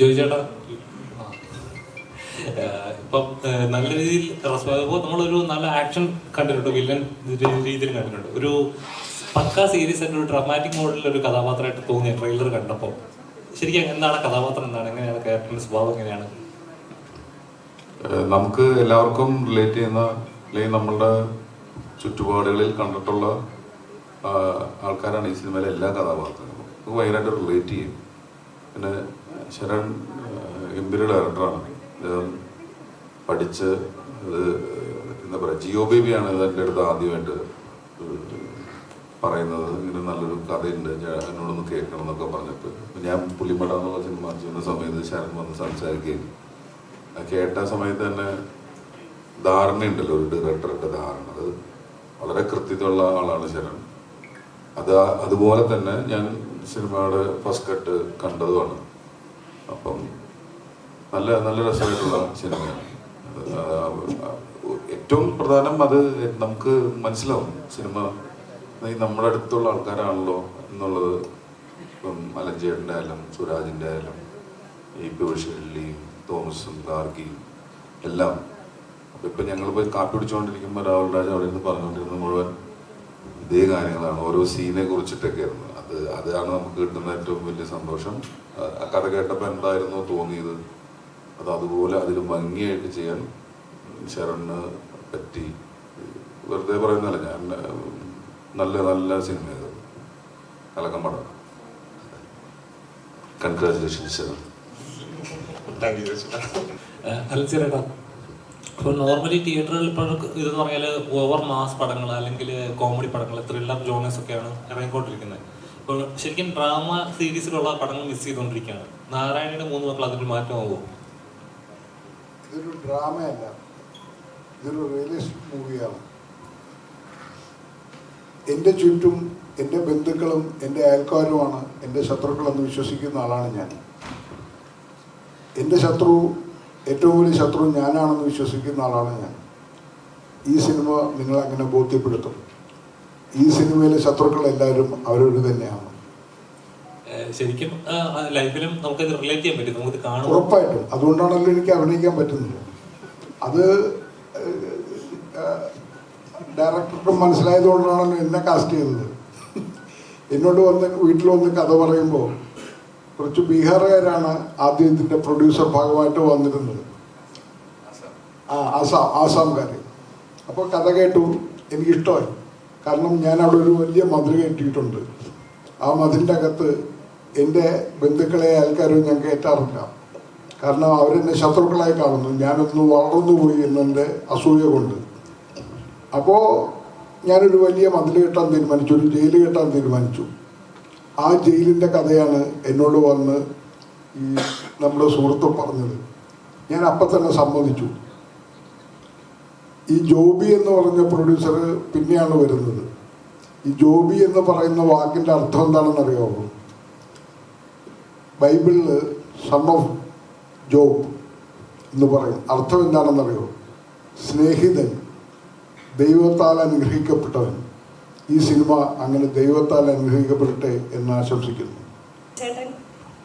ജോയി ചേട്ടാ, ഇപ്പം നല്ല രീതിയിൽ ഇപ്പോൾ നമ്മളൊരു നല്ല ആക്ഷൻ കണ്ടിട്ടുണ്ട്, വില്ലൻ രീതിയിൽ കണ്ടിട്ടുണ്ട്. ഒരു പക്കാ സീരീസ് ആയിട്ട് ഒരു ഡ്രാമാറ്റിക് മോഡിലൊരു കഥാപാത്രമായിട്ട് തോന്നിയ ട്രെയിലർ കണ്ടപ്പോൾ ശരിക്കും എന്താണ് കഥാപാത്രം, എന്താണ്, എങ്ങനെയാണ് ക്യാരക്ടറിന്റെ സ്വഭാവം, എങ്ങനെയാണ്? നമുക്ക് എല്ലാവർക്കും റിലേറ്റ് ചെയ്യുന്ന അല്ലെങ്കിൽ നമ്മളുടെ ചുറ്റുപാടുകളിൽ കണ്ടിട്ടുള്ള ആൾക്കാരാണ് ഈ സിനിമയിലെ എല്ലാ കഥാപാത്രങ്ങളും. നമുക്ക് ഭയങ്കരമായിട്ട് റിലേറ്റ് ചെയ്യും. പിന്നെ ശരൺ ഗംഭീര ഡയറക്ടറാണ്. പഠിച്ച് ഇത് എന്താ പറയുക, ജിയോ ബേബിയാണ് ഇത് എൻ്റെ അടുത്ത് ആദ്യമായിട്ട് പറയുന്നത്. ഇങ്ങനെ നല്ലൊരു കഥയുണ്ട്, എന്നോടൊന്ന് കേൾക്കണം എന്നൊക്കെ പറഞ്ഞിട്ട്. ഞാൻ പുലിമട എന്നുള്ള സിനിമ ചെയ്യുന്ന സമയത്ത് ശരൺ വന്ന് സംസാരിക്കുകയും കേട്ട സമയത്ത് തന്നെ ധാരണയുണ്ടല്ലോ, ഒരു ഡയറക്ടറുടെ ധാരണ, അത് വളരെ കൃത്യതയുള്ള ആളാണ് ശരൺ. അതുപോലെ തന്നെ ഞാൻ സിനിമയുടെ ഫസ്റ്റ് കട്ട് കണ്ടതുമാണ്. അപ്പം നല്ല നല്ല രസമായിട്ടുള്ള സിനിമയാണ്. ഏറ്റവും പ്രധാനം അത് നമുക്ക് മനസ്സിലാവും സിനിമ നമ്മുടെ അടുത്തുള്ള ആൾക്കാരാണല്ലോ എന്നുള്ളത്. ഇപ്പം അലഞ്ചേട്ടൻ്റെ ആയാലും സുരാജിൻ്റെ ആയാലും ഈ പിഷലിയും തോമസും ഗാർഗിയും എല്ലാം. അപ്പം ഇപ്പം ഞങ്ങൾ പോയി കാപ്പി പിടിച്ചുകൊണ്ടിരിക്കുമ്പോൾ രാഹുൽ രാജ് അവിടെ നിന്ന് പറഞ്ഞുകൊണ്ടിരുന്നത് മുഴുവൻ ഇതേ കാര്യങ്ങളാണ്, ഓരോ സീനെ കുറിച്ചിട്ടൊക്കെ ആയിരുന്നു. അതാണ് നമുക്ക് കിട്ടുന്ന ഏറ്റവും വലിയ സന്തോഷം. ആ കഥ കേട്ടപ്പോൾ എന്തായിരുന്നു തോന്നിയത്, അതുപോലെ അതിൽ ഭംഗിയായിട്ട് ചെയ്യാൻ ശരണിന് പറ്റി. വെറുതെ പറയുന്നതല്ല, ഞാൻ നല്ല നല്ല സിനിമയത് കലക്കം പടം. കൺഗ്രാജുലേഷൻസ് ശരൺ. അല്ല ചേട്ടാ, ഇപ്പോൾ നോർമലി തിയേറ്ററിൽ ഇപ്പോൾ ഇതെന്ന് പറഞ്ഞാൽ ഓവർ മാസ് പടങ്ങൾ അല്ലെങ്കിൽ കോമഡി പടങ്ങൾ, ത്രില്ലർ ജോണേഴ്സ് ഒക്കെയാണ് ഇറങ്ങിക്കൊണ്ടിരിക്കുന്നത്. ഇപ്പോൾ ശരിക്കും ഡ്രാമ സീരീസിലുള്ള പടങ്ങൾ മിസ് ചെയ്തുകൊണ്ടിരിക്കുകയാണ്. നാരായണയുടെ 3 മക്കൾ അതിൽ മാറ്റമാകുമോ? ഇതൊരു ഡ്രാമയല്ല, ഇതൊരു റിയലിസ്റ്റിക് മൂവിയാണ്. എൻ്റെ ചുറ്റും എൻ്റെ ബന്ധുക്കളും എൻ്റെ അയൽക്കാരുമാണ് എൻ്റെ ശത്രുക്കളെന്ന് വിശ്വസിക്കുന്ന ആളാണ് ഞാൻ. എൻ്റെ ശത്രു, ഏറ്റവും വലിയ ശത്രു ഞാനാണെന്ന് വിശ്വസിക്കുന്ന ആളാണ് ഞാൻ. ഈ സിനിമ നിങ്ങളങ്ങനെ ബോധ്യപ്പെടുത്തും. ഈ സിനിമയിലെ ശത്രുക്കളെല്ലാവരും അവരൊരു തന്നെയാണ്. ശരിക്കും ലൈഫിലും നമുക്കത് റിലേറ്റ് ചെയ്യാൻ പറ്റും, നമുക്ക് കാണാം. ഉറപ്പായിട്ടും. അതുകൊണ്ടാണല്ലോ എനിക്ക് അഭിനയിക്കാൻ പറ്റുന്നത്. അത് ഡയറക്ടർക്ക് മനസ്സിലായതുകൊണ്ടാണല്ലോ എന്നെ കാസ്റ്റ് ചെയ്തത്. എന്നോട് വന്ന് വീട്ടിൽ വന്ന് കഥ പറയുമ്പോൾ കുറച്ച് ബീഹാറുകാരാണ് ആദ്യം ഇതിൻ്റെ പ്രൊഡ്യൂസർ ഭാഗമായിട്ട് വന്നിരുന്നത്, ആസാംകാർ. അപ്പോൾ കഥ കേട്ടു, എനിക്കിഷ്ടമായി. കാരണം ഞാൻ അവിടെ ഒരു വലിയ മതിൽ കെട്ടിയിട്ടുണ്ട്. ആ മതിലിൻ്റെ അകത്ത് എൻ്റെ ബന്ധുക്കളെ അയൽക്കാരും ഞാൻ കയറ്റാറില്ല. കാരണം അവരെന്നെ ശത്രുക്കളായി കാണുന്നു. ഞാനൊന്ന് വളർന്നു പോയി എന്നെ അസൂയ കൊണ്ട്. അപ്പോൾ ഞാനൊരു വലിയ മതിൽ കെട്ടാൻ തീരുമാനിച്ചു, ഒരു ജയിൽ കെട്ടാൻ തീരുമാനിച്ചു. ആ ജയിലിൻ്റെ കഥയാണ് എന്നോട് വന്ന് ഈ നമ്മുടെ സുഹൃത്ത് പറഞ്ഞത്. ഞാൻ അപ്പം തന്നെ സമ്മതിച്ചു. ഈ ജോബി എന്ന് പറഞ്ഞ പ്രൊഡ്യൂസർ പിന്നെയാണ് വരുന്നത്. ഈ ജോബി എന്ന് പറയുന്ന വാക്കിൻ്റെ അർത്ഥം എന്താണെന്ന് അറിയാമോ? ബൈബിളിൽ സൺ ഓഫ് ജോബ് എന്ന് പറയും. അർത്ഥം എന്താണെന്നറിയോ? സ്നേഹിതൻ, ദൈവത്താൽ അനുഗ്രഹിക്കപ്പെട്ടവൻ. ഈ സിനിമ അങ്ങനെ ദൈവത്താൽ അനുഗ്രഹിക്കപ്പെടട്ടെ എന്ന് ആശംസിക്കുന്നു. ചേട്ടൻ,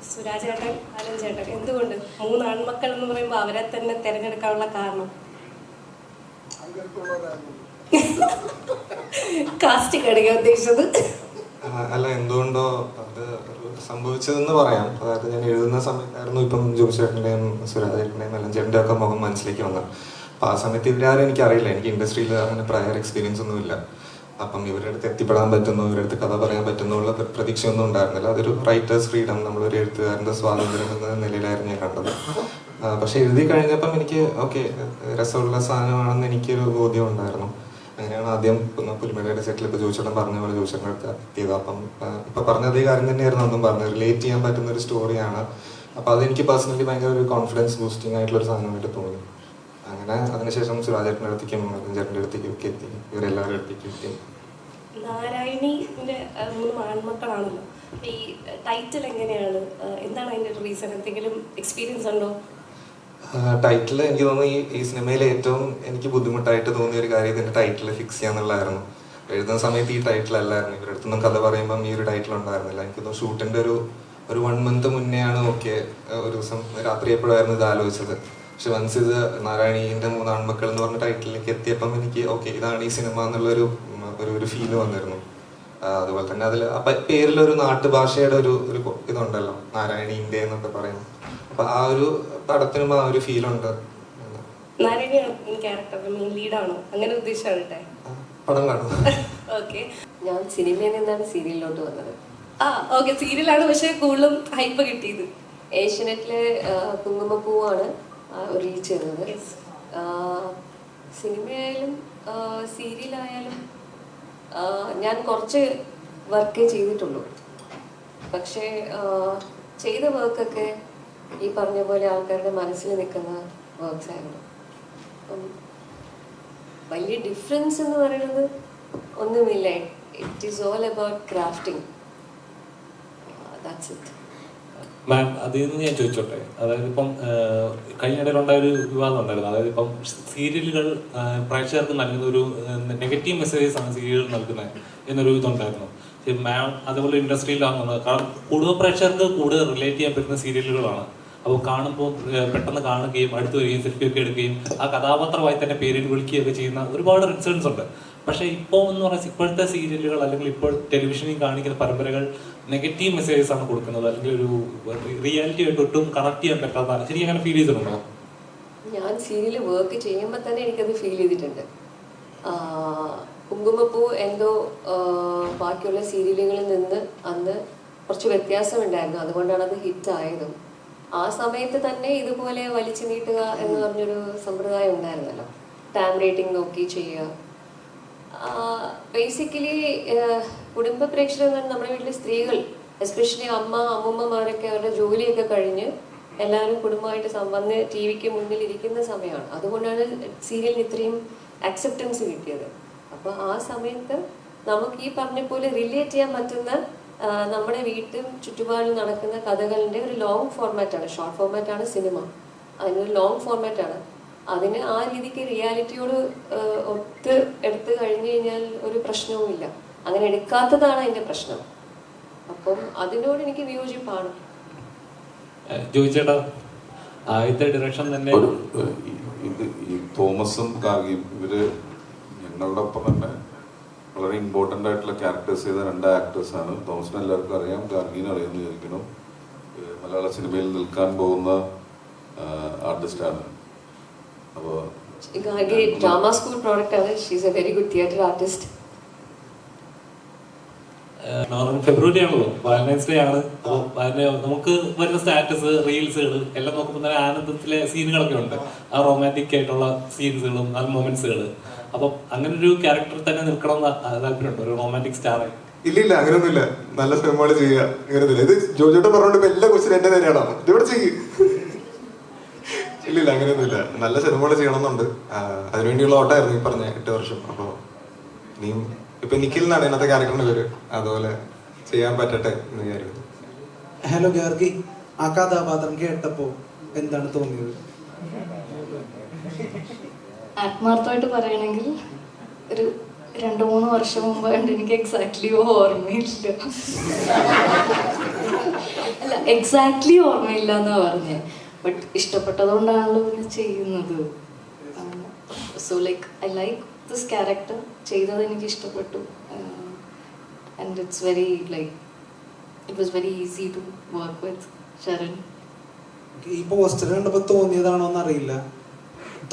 സുരാജ് ചേട്ടൻ, അലൻ ചേട്ടൻ, എന്തുകൊണ്ട് 3 ആൺമക്കൾ എന്ന് പറയുമ്പോൾ അവരെ തന്നെ തിരഞ്ഞെടുക്കാനുള്ള കാരണം? കാസ്റ്റിംഗ് ആണ് ഞാൻ ഉദ്ദേശിച്ചത്. അല്ല, എന്തുകൊണ്ടോ അത് സംഭവിച്ചതെന്ന് പറയാം. അതായത് ഞാൻ എഴുതുന്ന സമയത്തായിരുന്നു ഇപ്പം ജോസ് ചേട്ടൻ്റെയും സുരാജ് ചേട്ടൻ്റെയും അലൻ ചേട്ടൻ്റെ ഒക്കെ മുഖം മനസ്സിലേക്ക് വന്നത്. അപ്പം ആ സമയത്ത് ഇവരാരും എനിക്കറിയില്ല, എനിക്ക് ഇൻഡസ്ട്രിയിൽ അങ്ങനെ പ്രയർ എക്സ്പീരിയൻസ് ഒന്നുമില്ല. അപ്പം ഇവരുടെ അടുത്ത് എത്തിപ്പെടാൻ പറ്റുന്നു, ഇവരുടെ അടുത്ത് കഥ പറയാൻ പറ്റുന്നുള്ള പ്രതീക്ഷയൊന്നും ഉണ്ടായിരുന്നില്ല. അതൊരു റൈറ്റേഴ്സ് ഫ്രീഡം, നമ്മളൊരു എഴുത്തുകാരൻ്റെ സ്വാതന്ത്ര്യം എന്ന നിലയിലായിരുന്നു ഞാൻ കണ്ടത്. പക്ഷെ എഴുതി കഴിഞ്ഞപ്പം എനിക്ക് ഓക്കെ, രസമുള്ള സാധനമാണെന്ന് എനിക്കൊരു ബോധ്യം ഉണ്ടായിരുന്നു. അങ്ങനെയാണ് ആദ്യം പുലിമലയുടെ സെറ്റിൽ ഇപ്പോൾ ജോയിച്ചേട്ടൻ പറഞ്ഞ പോലെ ജോയിച്ചേട്ടൻ അടുത്ത് എത്തിയത്. അപ്പം ഇപ്പം പറഞ്ഞ അതേ കാര്യം തന്നെയായിരുന്നു അന്നും പറഞ്ഞത്, റിലേറ്റ് ചെയ്യാൻ പറ്റുന്ന ഒരു സ്റ്റോറിയാണ്. അപ്പം അതെനിക്ക് പേഴ്സണലി ഭയങ്കര ഒരു കോൺഫിഡൻസ് ബൂസ്റ്റിംഗ് ആയിട്ടുള്ളൊരു സാധനമായിട്ട് തോന്നി. അങ്ങനെ അതിനുശേഷം സുരാജേട്ടൻ്റെ അടുത്തേക്കും ചേട്ടൻ്റെ അടുത്തേക്കും ഒക്കെ എത്തി, ഇവരെല്ലാവരും അടുത്തേക്കും എത്തി. നാരായണിന്റെ 3 ആൺമക്കളാണല്ലോ, ഈ ടൈറ്റിൽ എങ്ങനെയാണ്, എന്താണ് അതിന്റെ റീസൺ? എന്തെങ്കിലും എക്സ്പീരിയൻസ് ഉണ്ടോ? ടൈറ്റിൽ എനിക്ക് തോന്നുന്നു ഈ സിനിമയിലെ ഏറ്റവും എനിക്ക് ബുദ്ധിമുട്ടായിട്ട് തോന്നിയ ഒരു കാര്യം ഇതിന്റെ ടൈറ്റിൽ ഫിക്സ് ചെയ്യാന്നുള്ളതായിരുന്നു. എഴുതുന്ന സമയത്ത് ഈ ടൈറ്റിൽ അല്ലായിരുന്നു. ഇവരുടെ അടുത്തൊന്നും കഥ പറയുമ്പം ഈ ഒരു ടൈറ്റിൽ ഉണ്ടായിരുന്നില്ല. എനിക്ക് തോന്നുന്നു ഷൂട്ടിന്റെ ഒരു ഒരു 1 month മുന്നെയാണ് ഓക്കെ ഒരു ദിവസം രാത്രി എപ്പോഴായിരുന്നു ഇത് ആലോചിച്ചത്. പക്ഷെ വൺസ് ഇത് നാരായണീന്റെ 3 ആൺമക്കൾ എന്ന് പറഞ്ഞ ടൈറ്റിലേക്ക് എത്തിയപ്പം എനിക്ക് ഓക്കെ ഇതാണ് ഈ സിനിമ എന്നുള്ളൊരു ഒരു ഫീല് വന്നിരുന്നു. അതുപോലെ തന്നെ അതിൽ പേരിലൊരു നാട്ടുഭാഷയുടെ ഒരു ഇതുണ്ടല്ലോ, നാരായണീന്റെ എന്നൊക്കെ പറയുന്നത്. അപ്പൊ ആ ഒരു പടത്തിനും ആ ഒരു ഫീലുണ്ട്. നാരായണിയാണോ മെയിൻ ക്യാരക്ടർ, മെയിൻ ലീഡാണോ, അങ്ങനെ ഉദ്ദേശിച്ചാണ് കേട്ടെ. പടം കാണും. ഓക്കെ. ഞാൻ സിനിമയിൽ നിന്നാണ് സീരിയലിലോട്ട് വന്നത്. ഓക്കെ, സീരിയലാണ് പക്ഷെ കൂടുതലും ഹൈപ്പ് കിട്ടിയത്. ഏഷ്യനെറ്റിലെ കുങ്കുമപ്പൂവാണ് റിലീസ് ചെയ്യുന്നത്. Yes. സിനിമയായാലും സീരിയലായാലും ഞാൻ കുറച്ച് വർക്കേ ചെയ്തിട്ടുള്ളൂ. പക്ഷേ ചെയ്ത വർക്കൊക്കെ ഈ പറഞ്ഞ പോലെ ആൾക്കാരുടെ മനസ്സിൽ നിൽക്കുന്ന വർക്ക്സ് ആയിരുന്നു. അപ്പം വലിയ ഡിഫറൻസ് എന്ന് പറയുന്നത് ഒന്നുമില്ല. It is all about crafting. That's it. Ma'am, അതിൽ നിന്ന് ഞാൻ ചോദിച്ചോട്ടെ, അതായത് ഇപ്പം കഴിഞ്ഞിടയിലുണ്ടായ ഒരു വിവാദം ഉണ്ടായിരുന്നു. അതായത് ഇപ്പം സീരിയലുകൾ പ്രേക്ഷകർക്ക് നൽകുന്ന ഒരു നെഗറ്റീവ് മെസ്സേജസ് ആണ് സീരിയലുകൾ നൽകുന്നത് എന്നൊരു ഇതുണ്ടായിരുന്നു. മാം അതുപോലെ ഇൻഡസ്ട്രിയിലാകുന്നത് കാരണം കൂടുതൽ പ്രേക്ഷകർക്ക് കൂടുതൽ റിലേറ്റ് ചെയ്യാൻ പറ്റുന്ന സീരിയലുകളാണ്. അപ്പോൾ കാണുമ്പോൾ പെട്ടെന്ന് കാണുകയും അടുത്ത് വരികയും സെൽഫിയൊക്കെ എടുക്കുകയും ആ കഥാപാത്രമായി തന്നെ പേരിൽ വിളിക്കുകയൊക്കെ ചെയ്യുന്ന ഒരുപാട് ഇൻസിഡൻസ് ഉണ്ട്. പക്ഷേ ഇപ്പോൾ എന്ന് പറഞ്ഞാൽ ഇപ്പോഴത്തെ സീരിയലുകൾ അല്ലെങ്കിൽ ഇപ്പോൾ ടെലിവിഷനിൽ കാണിക്കുന്ന പരമ്പരകൾ നെഗറ്റീവ് മെസ്സേജസ് ആണ് കൊടുക്കുന്നത്, അല്ലെങ്കിൽ ഒരു റിയാലിറ്റി ആയിട്ട് ഒട്ടും കണക്ട് ചെയ്യാൻ പറ്റാത്ത, ശരിക്കും അങ്ങനെ ഫീൽ ചെയ്തിട്ടുണ്ടോ? ഞാൻ സീരിയൽ വർക്ക് ചെയ്യുമ്പോൾ തന്നെ എനിക്കത് ഫീൽ ചെയ്തിട്ടുണ്ട്. കുങ്കുമപ്പൂ എന്തോ ബാക്കിയുള്ള സീരിയലുകളിൽ നിന്ന് അന്ന് കുറച്ച് വ്യത്യാസമുണ്ടായിരുന്നു. അതുകൊണ്ടാണ് അത് ഹിറ്റ് ആയതും. ആ സമയത്ത് തന്നെ ഇതുപോലെ വലിച്ചു നീട്ടുക എന്ന് പറഞ്ഞൊരു സമ്പ്രദായം ഉണ്ടായിരുന്നല്ലോ. ടാം റേറ്റിംഗ് നോക്കി ചെയ്യുക. ബേസിക്കലി കുടുംബ പ്രേക്ഷകർ നമ്മുടെ വീട്ടിലെ സ്ത്രീകൾ, എസ്പെഷ്യലി അമ്മൂമ്മമാരൊക്കെ അവരുടെ ജോലിയൊക്കെ കഴിഞ്ഞ് എല്ലാവരും കുടുംബമായിട്ട് വന്ന് ടി വിക്ക് മുന്നിൽ ഇരിക്കുന്ന സമയമാണ്. അതുകൊണ്ടാണ് സീരിയലിന് ഇത്രയും അക്സെപ്റ്റൻസ് കിട്ടിയത്. അപ്പോൾ ആ സമയത്ത് നമുക്ക് ഈ പറഞ്ഞ പോലെ റിലേറ്റ് ചെയ്യാൻ പറ്റുന്ന നമ്മുടെ വീട്ടും ചുറ്റുപാടും നടക്കുന്ന കഥകളുടെ ഒരു ലോങ് ഫോർമാറ്റാണ്. ഷോർട്ട് ഫോർമാറ്റാണ് സിനിമ, അതിനൊരു ലോങ് ഫോർമാറ്റാണ്. അതിന് ആ രീതിക്ക് റിയാലിറ്റിയോട് ഒത്ത് എടുത്തു കഴിഞ്ഞു കഴിഞ്ഞാൽ ഒരു പ്രശ്നവുമില്ല. അങ്ങനെ എടുക്കാത്തതാണ് അതിന്റെ പ്രശ്നം. അപ്പം അതിനോട് എനിക്ക് വിയോജിപ്പാണ്. ചോദിച്ചേട്ടാ, ആദ്യത്തെ ഡയറക്ഷൻ തന്നെ ഈ തോമസും ഗാർഗിയും ഇവര് ഞങ്ങളുടെ ഒപ്പം തന്നെ വളരെ ഇമ്പോർട്ടൻ്റ് ആയിട്ടുള്ള ക്യാരക്ടേഴ്സ് ചെയ്ത 2 ആക്ടേഴ്സാണ്. തോമസിനെ എല്ലാവർക്കും അറിയാം, ഗാർഗിനെ അറിയാമെന്ന് വിചാരിക്കുന്നു. മലയാള സിനിമയിൽ നിൽക്കാൻ പോകുന്ന ആർട്ടിസ്റ്റാണ്. അപ്പോൾ ഗാർഗി ഡ്രാമ സ്കൂൾ പ്രോഡക്റ്റ് ആണ്. She's a very good theatre artist. February ആണല്ലോ, വാലന്റൈൻസ് ഡേ ആണ്. അപ്പോൾ നമുക്ക് വരുന്ന സ്റ്റാറ്റസ്, റീൽസുകൾ എല്ലാം നോക്കുമ്പോൾ തന്നെ ആനന്ദത്തിലെ സീനുകളൊക്കെ ഉണ്ട്. ആ റൊമാൻറ്റിക് ആയിട്ടുള്ള സീൻസുകളും നല്ല മൊമെന്റ്സുകൾ. അപ്പം അങ്ങനെ ഒരു ക്യാരക്ടർ തന്നെ നിൽക്കണം എന്ന് താല്പര്യമുണ്ട്, ഒരു റൊമാൻറ്റിക് സ്റ്റാർ? ഇല്ലില്ല, അങ്ങനെയൊന്നുമില്ല. നല്ല സിനിമകൾ ചെയ്യുക, അങ്ങനെയൊന്നുമില്ല. ഇത് ജോജോട്ട് പറഞ്ഞോണ്ട് എല്ലാ ക്വസ്റ്റ്യൻ എന്റെ തന്നെയാണോ ഇതിവിടെ ചെയ്യും? ഇല്ലില്ല, അങ്ങനെയൊന്നുമില്ല. നല്ല സിനിമകൾ ചെയ്യണമെന്നുണ്ട്. അതിനുവേണ്ടിയുള്ള ഓട്ടമായിരുന്നു ഈ പറഞ്ഞ 8 വർഷം. അപ്പോൾ ഇനിയും ഇപ്പൊ നിഖിൽ എന്നാണ് ഇന്നത്തെ ക്യാരക്ടറിന്റെ പേര്, അതുപോലെ ചെയ്യാൻ പറ്റട്ടെ എന്ന് വിചാരിക്കുന്നു. ഹലോ ഗാർഗി, ആ കഥാപാത്രം കേട്ടപ്പോ എന്താണ് തോന്നിയത്? ആത്മാർത്ഥമായിട്ട് പറയണമെങ്കിൽ ഒരു 2-3 വർഷം മുമ്പ് കണ്ട് എനിക്ക് എക്സാക്ട്ലി ഓർമ്മയില്ല. അല്ല, എക്സാക്ട്ലി ഓർമ്മയില്ല എന്നാ പറഞ്ഞത്. ബട്ട് ഇഷ്ടപ്പെട്ടതുകൊണ്ടാണല്ലോ പിന്നെ ചെയ്യുന്നത്. So like I like this character. ചെയ്തത് എനിക്ക് ഇഷ്ടപ്പെട്ടു. And it's very like it was very easy to work with Sharan. ഈ പോസ്റ്റർ കണ്ടപ്പോ തോന്നിയതാണോ എന്നറിയില്ല,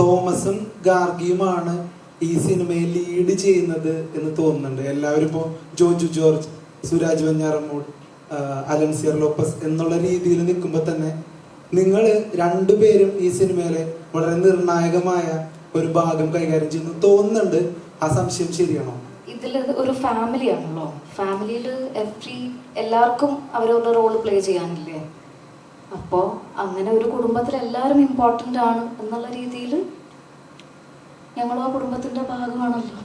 തോമസും ഗാർഗിയുമാണ് ഈ സിനിമയെ ലീഡ് ചെയ്യുന്നത് എന്ന് തോന്നുന്നുണ്ട്. എല്ലാവരും ഇപ്പോൾ ജോജു ജോർജ്, സുരാജ് വെഞ്ഞാറമ്മൂട്, അലൻസിയർ ലോപ്പസ് എന്നുള്ള രീതിയിൽ നിൽക്കുമ്പോൾ തന്നെ നിങ്ങൾ 2 പേരും ഈ സിനിമയിലെ വളരെ നിർണായകമായ ഒരു ഭാഗം കൈകാര്യം ചെയ്യുന്നു തോന്നുന്നുണ്ട്. ആ സംശയം ശരിയാണോ? ഇതിൽ ഒരു ഫാമിലി ആണല്ലോ. ഫാമിലിയിൽ എല്ലാവർക്കും അവരവരുടെ റോള് പ്ലേ ചെയ്യാനില്ലേ. അപ്പോൾ അങ്ങനെ ഒരു കുടുംബത്തിൽ എല്ലാവരും ഇമ്പോർട്ടൻ്റ് ആണ് എന്നുള്ള രീതിയിൽ ഞങ്ങളും ആ കുടുംബത്തിന്റെ ഭാഗമാണല്ലോ.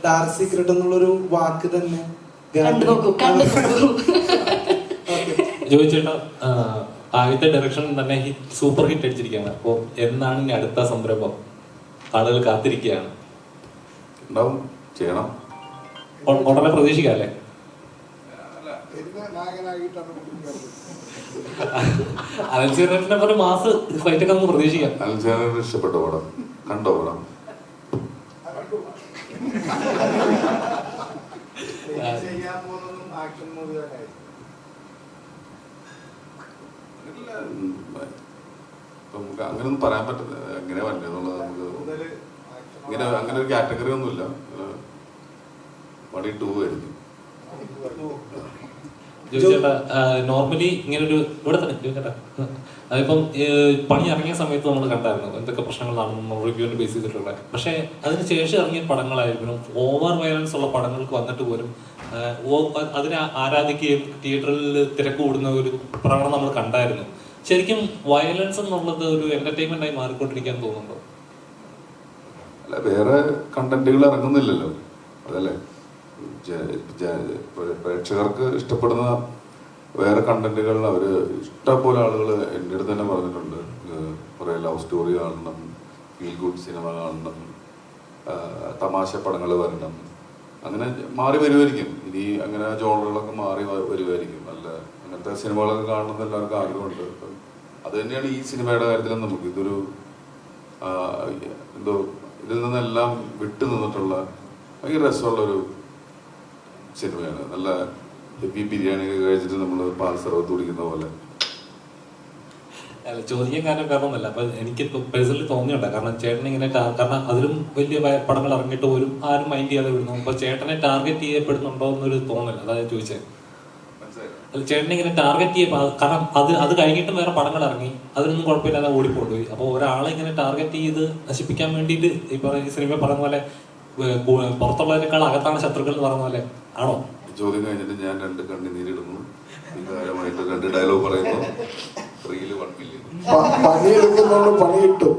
ഡാർക്ക് സീക്രട്ട് എന്നുള്ളൊരു വാക്ക് തന്നെ ചോദിച്ചേട്ടാ, ആദ്യത്തെ ഡയറക്ഷൻ തന്നെ സൂപ്പർ ഹിറ്റ് അടിച്ചിരിക്കുകയാണ്. അപ്പോൾ എന്നാണ് ഇനി അടുത്ത സംരംഭം? ആളുകൾ കാത്തിരിക്കുകയാണ്. ഉണ്ടാവും, ചെയ്യണം. ഉടനെ പ്രതീക്ഷിക്കാം അല്ലേ? എന്നെ നായകനായിട്ടാണ് വിളിക്കുന്നത്. അലൻസിയറിനെ പോലെ മാസ് ഫൈറ്റ് ഒക്കെ നമുക്ക് പ്രതീക്ഷിക്കാം. അലൻസിയറിന് ഇഷ്ടപ്പെട്ട പടം കണ്ടോ? പടം നമുക്ക് അങ്ങനെയൊന്നും പറയാൻ പറ്റില്ല, എങ്ങനെ വന്നതെന്നുള്ളത്. നമുക്ക് ഇങ്ങനെ അങ്ങനെ ഒരു കാറ്റഗറി ഒന്നുമില്ല. പണി 2 ആയിരിക്കും. ജോയിച്ചേട്ടാ, നോർമലി ഇങ്ങനൊരു ഇവിടെ തന്നെ ജോയിച്ചേട്ടാ, അതിപ്പം പണി ഇറങ്ങിയ സമയത്ത് നമ്മൾ കണ്ടായിരുന്നു എന്തൊക്കെ പ്രശ്നങ്ങളാണെന്ന് റിവ്യൂവിന് ബേസ് ചെയ്തിട്ടുള്ള. പക്ഷേ അതിന് ശേഷം ഇറങ്ങിയ പടങ്ങളായിരിക്കും ഓവർ വയലൻസ് ഉള്ള പടങ്ങൾക്ക് വന്നിട്ട് പോലും അതിനെ ആരാധിക്കുകയും തിയേറ്ററിൽ തിരക്ക് കൂടുന്ന ഒരു പ്രകടനം നമ്മൾ കണ്ടായിരുന്നു. ശരിക്കും വയലൻസ് എന്നുള്ളത് ഒരു എന്റർടൈൻമെന്റ് ആയി മാറിക്കൊണ്ടിരിക്കാൻ തോന്നുന്നുണ്ടോ? അല്ല, വേറെ കണ്ടന്റുകൾ ഇറങ്ങുന്നില്ലല്ലോ, അതല്ലേ. പ്രേക്ഷകർക്ക് ഇഷ്ടപ്പെടുന്ന വേറെ കണ്ടന്റുകൾ അവര് ഇഷ്ടംപോലെ ആളുകൾ എൻ്റെ അടുത്ത് തന്നെ പറഞ്ഞിട്ടുണ്ട്. കുറെ ലവ് സ്റ്റോറി കാണണം, ഫീൽ ഗുഡ് സിനിമ കാണണം, തമാശ പടങ്ങൾ വരണം, അങ്ങനെ മാറി വരുമായിരിക്കും. ഇനി അങ്ങനെ ജോണറുകളൊക്കെ മാറി വരുമായിരിക്കും. നല്ല അങ്ങനത്തെ സിനിമകളൊക്കെ കാണണമെന്ന് എല്ലാവർക്കും ആഗ്രഹമുണ്ട്. അത് തന്നെയാണ് ഈ സിനിമയുടെ കാര്യത്തിലും നമുക്ക് ഇതൊരു എന്തോ ഇതിൽ നിന്നെല്ലാം വിട്ടു നിന്നിട്ടുള്ള ഭയങ്കര രസമുള്ളൊരു സിനിമയാണ്. നല്ല ഹെവി ബിരിയാണി ഒക്കെ കഴിച്ചിട്ട് നമ്മൾ പാൽ സർവത്ത് കുടിക്കുന്ന പോലെ. ചോദിക്കാൻ കാരണമൊന്നുമല്ല. അപ്പൊ എനിക്ക് പേഴ്സണലി തോന്നിയുണ്ട്, കാരണം ചേട്ടൻ ഇങ്ങനെ കാരണം അതിലും വലിയ പടങ്ങൾ ഇറങ്ങിയിട്ട് പോലും ആരും മൈൻഡ് ചെയ്യാതെ വിടുന്നു. അപ്പൊ ചേട്ടനെ ടാർഗറ്റ് ചെയ്യപ്പെടുന്നുണ്ടോ എന്നൊരു തോന്നൽ, അതായത് ചോദിച്ചത്. അത് ചേട്ടനെ ഇങ്ങനെ ടാർഗറ്റ് ചെയ്യപ്പോ, കാരണം അത് കഴിഞ്ഞിട്ടും വേറെ പടങ്ങൾ ഇറങ്ങി, അതിനൊന്നും കുഴപ്പമില്ലാതെ ഓടിക്കൊണ്ടുപോയി. അപ്പൊ ഒരാളെ ഇങ്ങനെ ടാർഗറ്റ് ചെയ്ത് നശിപ്പിക്കാൻ വേണ്ടിയിട്ട് ഇപ്പൊ ഈ സിനിമ പറഞ്ഞ പോലെ പുറത്തുള്ളതിനേക്കാൾ അകത്താണ് ശത്രുക്കൾ എന്ന് പറഞ്ഞ പോലെ ആണോ? ചോദ്യം കഴിഞ്ഞിട്ട് ഞാൻ 2 കണ്ണുനീരിടുന്നു, വികാരമായിട്ട് 2 ഡയലോഗ് പറയുന്നു. Reel 1 million. പണിയെടുക്കുന്നവന് പണി കിട്ടും,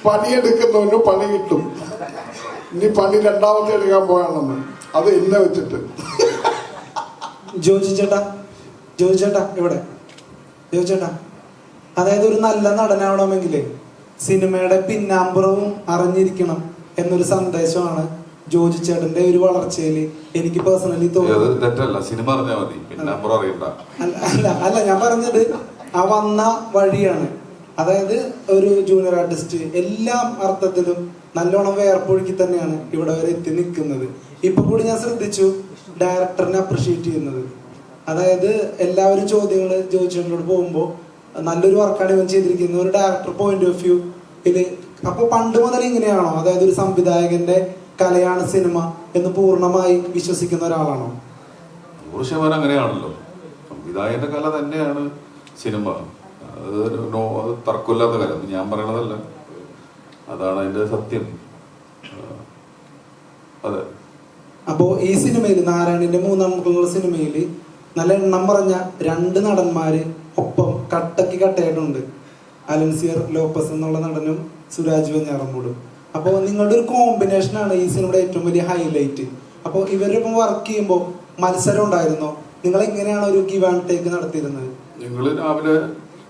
പണിയെടുക്കുന്നവന് പണി കിട്ടും. ഇനി പണി 2ാമത്തെ എടുക്കാൻ പോയാണെന്ന് അത് എന്നെ വെച്ചിട്ട്. ജോജി ചേട്ടാ ഇവിടെ ജോജി ചേട്ടാ, അതായത് ഒരു നല്ല നടനാവണമെങ്കിൽ സിനിമയുടെ പിന്നാമ്പുറവും അറിഞ്ഞിരിക്കണം എന്നൊരു സന്ദേശമാണ് ജോജി ചേട്ടന്റെ ഒരു വളർച്ചയിൽ എനിക്ക് പേഴ്സണലി തോന്നുന്നത്. സിനിമ അറിഞ്ഞാൽ മതി, പിന്നാമ്പുറം അറിയണ്ട. അല്ല ഞാൻ പറഞ്ഞത് ആ വന്ന വഴിയാണ്. അതായത് ഒരു ജൂനിയർ ആർട്ടിസ്റ്റ് എല്ലാ അർത്ഥത്തിലും നല്ലോണം വേർപ്പൊഴുക്കി തന്നെയാണ് ഇവിടെ വരെ എത്തി നിൽക്കുന്നത്. ഇപ്പൊ കൂടി ഞാൻ ശ്രദ്ധിച്ചു ഡയറക്ടറിനെ അപ്രിഷിയേറ്റ് ചെയ്യുന്നത്. അതായത് എല്ലാവരും ചോദ്യങ്ങൾ ജോജിച്ചോട് പോകുമ്പോൾ നല്ലൊരു വർക്കാണ് ഇവൻ ചെയ്തിരിക്കുന്നത് ഒരു ഡയറക്ടർ പോയിന്റ് ഓഫ് വ്യൂ ഇതില്. അപ്പൊ പണ്ട് മുതൽ ഇങ്ങനെയാണോ? അതായത് ഒരു സംവിധായകന്റെ കലയാണ് സിനിമ എന്ന് പൂർണ്ണമായി വിശ്വസിക്കുന്ന ഒരാളാണോ? 100% അങ്ങനെയാണല്ലോ. സംവിധായകന്റെ കല തന്നെയാണ് സിനിമ. അത് തർക്കമില്ലാത്ത കല, ഞാൻ പറയണതല്ല, അതാണ് അതിന്റെ സത്യം. അതെ. അപ്പോ ഈ സിനിമയിൽ നാരായണിന്റെ 3-ാം മക്കളുള്ള സിനിമയില് നല്ല എണ്ണം പറഞ്ഞ 2 നടന്മാര് ഒപ്പം കട്ടയായിട്ടുണ്ട്. അലൻസിയർ ലോപ്പസ് എന്നുള്ള നടനും സുരാജ് വെഞ്ഞാറമൂടും. അപ്പോൾ നിങ്ങളുടെ ഒരു കോമ്പിനേഷനാണ് ഈ സിനിമയുടെ ഏറ്റവും വലിയ ഹൈലൈറ്റ്. അപ്പോൾ ഇവരൊപ്പം വർക്ക് ചെയ്യുമ്പോൾ മത്സരം ഉണ്ടായിരുന്നോ? നിങ്ങൾ എങ്ങനെയാണ് ഒരു ഗിവ് ആൻഡ് ടേക്ക് നടത്തിയിരുന്നത്? ഞങ്ങൾ രാവിലെ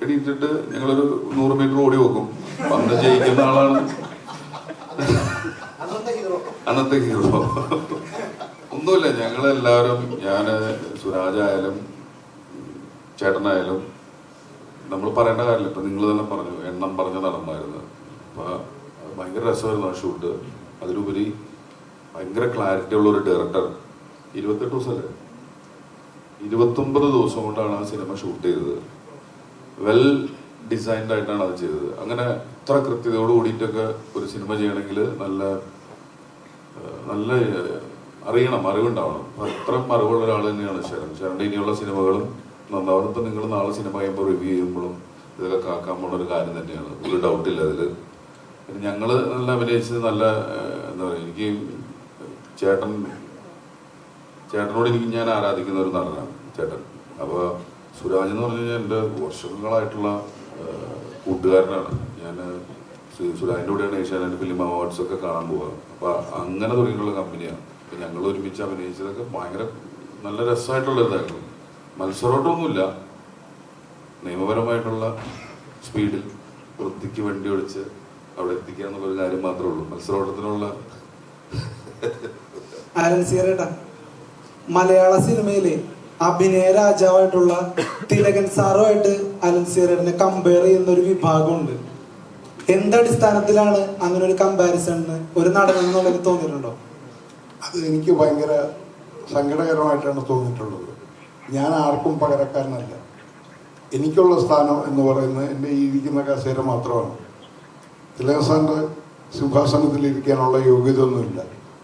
എണീറ്റിട്ട് ഞങ്ങളൊരു 100 മീറ്റർ ഓടി വെക്കും. അന്ന് ജയിക്കുന്ന ആളാണ് അന്നത്തെ ഹീറോ. ഒന്നുമില്ല, ഞങ്ങളെല്ലാവരും, ഞാൻ സുരാജായാലും ചേട്ടനായാലും നമ്മൾ പറയേണ്ട കാര്യമില്ല. ഇപ്പം നിങ്ങൾ തന്നെ പറഞ്ഞു, എണ്ണം പറഞ്ഞ നടന്നായിരുന്നു. അപ്പം ഭയങ്കര രസമായിരുന്നു ആ ഷൂട്ട്. അതിലുപരി ഭയങ്കര ക്ലാരിറ്റി ഉള്ള ഒരു ഡയറക്ടർ. 28 ദിവസമല്ലേ, 29 ദിവസം കൊണ്ടാണ് ആ സിനിമ ഷൂട്ട് ചെയ്തത്. വെൽ ഡിസൈൻഡ് ആയിട്ടാണ് അത് ചെയ്തത്. അങ്ങനെ ഇത്ര കൃത്യതയോട് കൂടിയിട്ടൊക്കെ ഒരു സിനിമ ചെയ്യണമെങ്കിൽ നല്ല നല്ല അറിവുണ്ടാവണം. അത്രയും അറിവുള്ള ഒരാൾ തന്നെയാണ് ശരണ്ടെ. ഇനിയുള്ള സിനിമകളും നന്നാവും. ഇപ്പം നിങ്ങൾ നാളെ സിനിമ ചെയ്യുമ്പോൾ റിവ്യൂ ചെയ്യുമ്പോഴും ഇതൊക്കെ കാക്കാൻ പോണ ഒരു കാര്യം തന്നെയാണ്, ഒരു ഡൗട്ടില്ല അതിൽ. ഞങ്ങൾ നല്ല അഭിനയിച്ചത് നല്ല എന്താ പറയുക, എനിക്ക് ചേട്ടനോട് ഞാൻ ആരാധിക്കുന്ന ഒരു നടനാണ് ചേട്ടൻ. അപ്പോൾ സുരാജ് എന്ന് പറഞ്ഞു കഴിഞ്ഞാൽ എൻ്റെ വർഷങ്ങളായിട്ടുള്ള കൂട്ടുകാരനാണ്. ഞാൻ സുരാജിൻ്റെ കൂടെയാണ് ഏഷ്യാനെറ്റ് ഫിലിം അവാർഡ്സ് ഒക്കെ കാണാൻ പോവുക. അപ്പോൾ അങ്ങനെ തുടങ്ങിയിട്ടുള്ള കമ്പനിയാണ്. അപ്പോൾ ഞങ്ങൾ ഒരുമിച്ച് അഭിനയിച്ചതൊക്കെ ഭയങ്കര നല്ല രസമായിട്ടുള്ള ഇതായിരുന്നു. മത്സരമൊട്ടൊന്നുമില്ല, നിയമപരമായിട്ടുള്ള സ്പീഡിൽ വൃത്തിക്ക് വണ്ടി ഓടിച്ച് അവിടെ എത്തിക്കുക എന്നുള്ളൊരു കാര്യം മാത്രമേ ഉള്ളൂ. മത്സരോട്ടത്തിനുള്ള മലയാള സിനിമയിലെ അഭിനയ രാജാവായിട്ടുള്ള തിലകൻ സാറുമായിട്ട് അലൻസിയറിനെ കമ്പയർ ചെയ്യുന്ന ഒരു വിഭാഗമുണ്ട്. എന്തടിസ്ഥാനത്തിലാണ് അങ്ങനെ ഒരു കമ്പാരിസൺ ഒരു നടൻ എന്നുള്ളത് തോന്നിയിട്ടുണ്ടോ? അത് എനിക്ക് ഭയങ്കര സങ്കടകരമായിട്ടാണ് തോന്നിയിട്ടുള്ളത്. ഞാൻ ആർക്കും പകരക്കാരനല്ല. എനിക്കുള്ള സ്ഥാനം എന്ന് പറയുന്നത് എൻ്റെ ഈ ഇരിക്കുന്ന കസേര മാത്രമാണ്. തിലകൻ സാറിൻ്റെ സിംഹാസനത്തിൽ ഇരിക്കാനുള്ള യോഗ്യത ഒന്നുമില്ല.